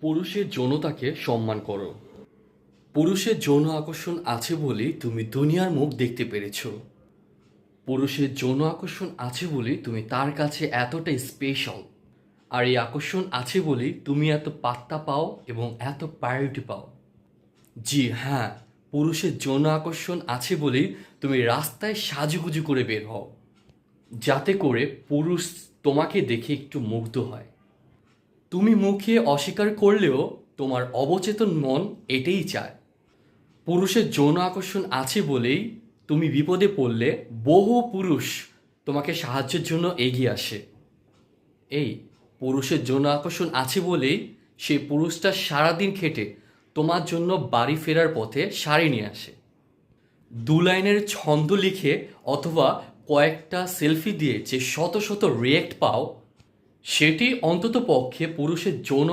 পুরুষের যৌনতাকে সম্মান করো। পুরুষের যৌন আকর্ষণ আছে বলেই তুমি দুনিয়ার মুখ দেখতে পেরেছো। পুরুষের যৌন আকর্ষণ আছে বলেই তুমি তার কাছে এতটা স্পেশাল। আর এই আকর্ষণ আছে বলেই তুমি এত পাত্তা পাও এবং এত প্রায়োরিটি পাও। জি হ্যাঁ, পুরুষের যৌন আকর্ষণ আছে বলেই তুমি রাস্তায় সাজুগুজু করে বের হও, যাতে করে পুরুষ তোমাকে দেখে একটু মুগ্ধ হয়। তুমি মুখে অস্বীকার করলেও তোমার অবচেতন মন এটাই চায়। পুরুষের যৌন আকর্ষণ আছে বলেই তুমি বিপদে পড়লে বহু পুরুষ তোমাকে সাহায্যের জন্য এগিয়ে আসে। এই পুরুষের যৌন আকর্ষণ আছে বলেই সেই পুরুষটা সারাদিন খেটে তোমার জন্য বাড়ি ফেরার পথে শাড়ি নিয়ে আসে। দু লাইনের ছন্দ লিখে অথবা কয়েকটা সেলফি দিয়ে যে শত শত রিয়েক্ট পাও, সেটি অন্তত পক্ষে পুরুষের যৌন